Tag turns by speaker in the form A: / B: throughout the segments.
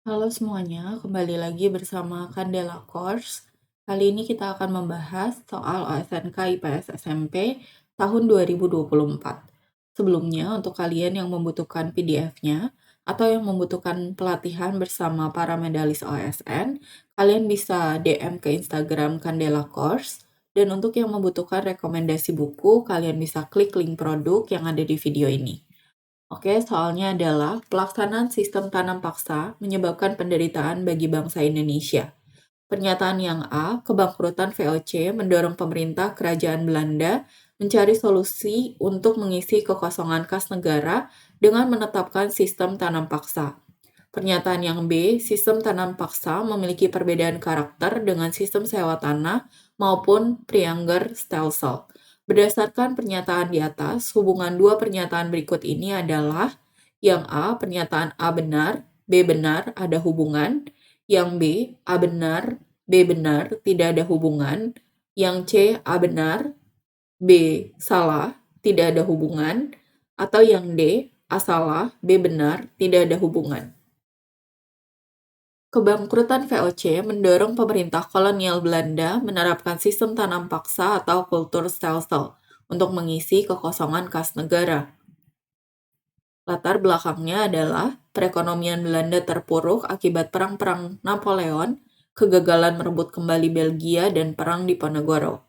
A: Halo semuanya, kembali lagi bersama Candela Course. Kali ini kita akan membahas soal OSNK IPS SMP tahun 2024. Sebelumnya, untuk kalian yang membutuhkan PDF-nya atau yang membutuhkan pelatihan bersama para medalis OSN, kalian bisa DM ke Instagram Candela Course. Dan untuk yang membutuhkan rekomendasi buku, kalian bisa klik link produk yang ada di video ini. Oke, soalnya adalah pelaksanaan sistem tanam paksa menyebabkan penderitaan bagi bangsa Indonesia. Pernyataan yang A, kebangkrutan VOC mendorong pemerintah kerajaan Belanda mencari solusi untuk mengisi kekosongan kas negara dengan menetapkan sistem tanam paksa. Pernyataan yang B, sistem tanam paksa memiliki perbedaan karakter dengan sistem sewa tanah maupun Prianger Stelsel. Berdasarkan pernyataan di atas, hubungan dua pernyataan berikut ini adalah yang A, pernyataan A benar, B benar, ada hubungan. Yang B, A benar, B benar, tidak ada hubungan. Yang C, A benar, B salah, tidak ada hubungan. Atau yang D, A salah, B benar, tidak ada hubungan. Kebangkrutan VOC mendorong pemerintah kolonial Belanda menerapkan sistem tanam paksa atau kultur stelsel untuk mengisi kekosongan kas negara. Latar belakangnya adalah perekonomian Belanda terpuruk akibat perang-perang Napoleon, kegagalan merebut kembali Belgia, dan perang Diponegoro.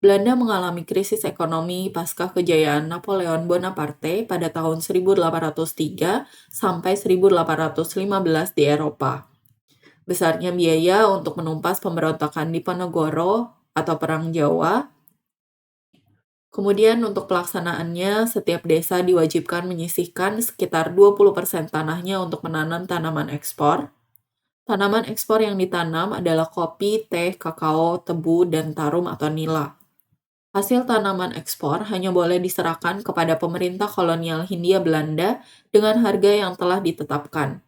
A: Belanda mengalami krisis ekonomi pasca kejayaan Napoleon Bonaparte pada tahun 1803 sampai 1815 di Eropa. Besarnya biaya untuk menumpas pemberontakan Diponegoro atau Perang Jawa. Kemudian untuk pelaksanaannya, setiap desa diwajibkan menyisihkan sekitar 20% tanahnya untuk menanam tanaman ekspor. Tanaman ekspor yang ditanam adalah kopi, teh, kakao, tebu, dan tarum atau nila. Hasil tanaman ekspor hanya boleh diserahkan kepada pemerintah kolonial Hindia Belanda dengan harga yang telah ditetapkan.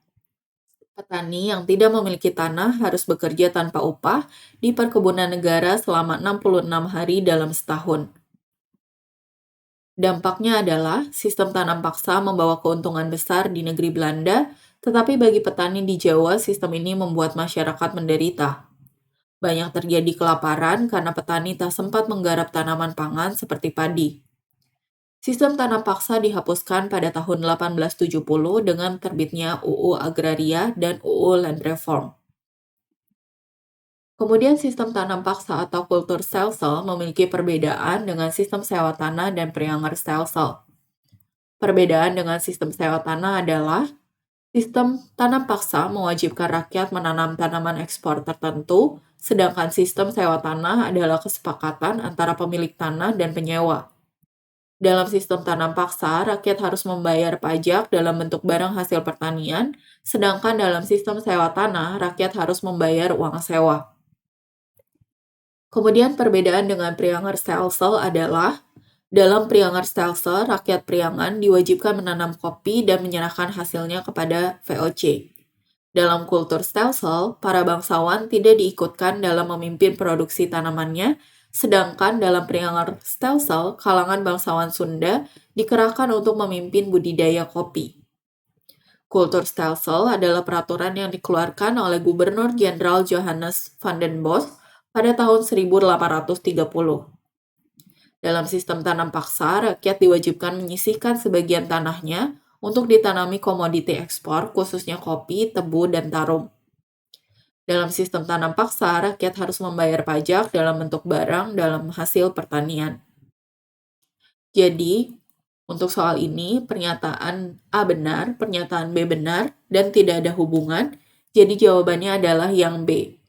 A: Petani yang tidak memiliki tanah harus bekerja tanpa upah di perkebunan negara selama 66 hari dalam setahun. Dampaknya adalah sistem tanam paksa membawa keuntungan besar di negeri Belanda, tetapi bagi petani di Jawa, sistem ini membuat masyarakat menderita. Banyak terjadi kelaparan karena petani tak sempat menggarap tanaman pangan seperti padi. Sistem tanam paksa dihapuskan pada tahun 1870 dengan terbitnya UU Agraria dan UU Land Reform. Kemudian sistem tanam paksa atau kultur stelsel memiliki perbedaan dengan sistem sewa tanah dan Prianger stelsel. Perbedaan dengan sistem sewa tanah adalah sistem tanam paksa mewajibkan rakyat menanam tanaman ekspor tertentu, sedangkan sistem sewa tanah adalah kesepakatan antara pemilik tanah dan penyewa. Dalam sistem tanam paksa, rakyat harus membayar pajak dalam bentuk barang hasil pertanian, sedangkan dalam sistem sewa tanah, rakyat harus membayar uang sewa. Kemudian perbedaan dengan Prianger stelsel adalah, dalam Prianger stelsel, rakyat Priangan diwajibkan menanam kopi dan menyerahkan hasilnya kepada VOC. Dalam kultur stelsel, para bangsawan tidak diikutkan dalam memimpin produksi tanamannya, sedangkan dalam Prianger stelsel, kalangan bangsawan Sunda dikerahkan untuk memimpin budidaya kopi. Kultur stelsel adalah peraturan yang dikeluarkan oleh Gubernur Jenderal Johannes van den Bosch pada tahun 1830. Dalam sistem tanam paksa, rakyat diwajibkan menyisihkan sebagian tanahnya untuk ditanami komoditi ekspor, khususnya kopi, tebu, dan tarum. Dalam sistem tanam paksa, rakyat harus membayar pajak dalam bentuk barang dalam hasil pertanian. Jadi, untuk soal ini, pernyataan A benar, pernyataan B benar, dan tidak ada hubungan. Jadi jawabannya adalah yang B.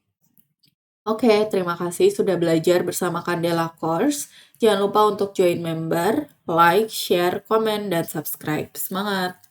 A: Oke, terima kasih sudah belajar bersama Candela Course. Jangan lupa untuk join member, like, share, komen, dan subscribe. Semangat!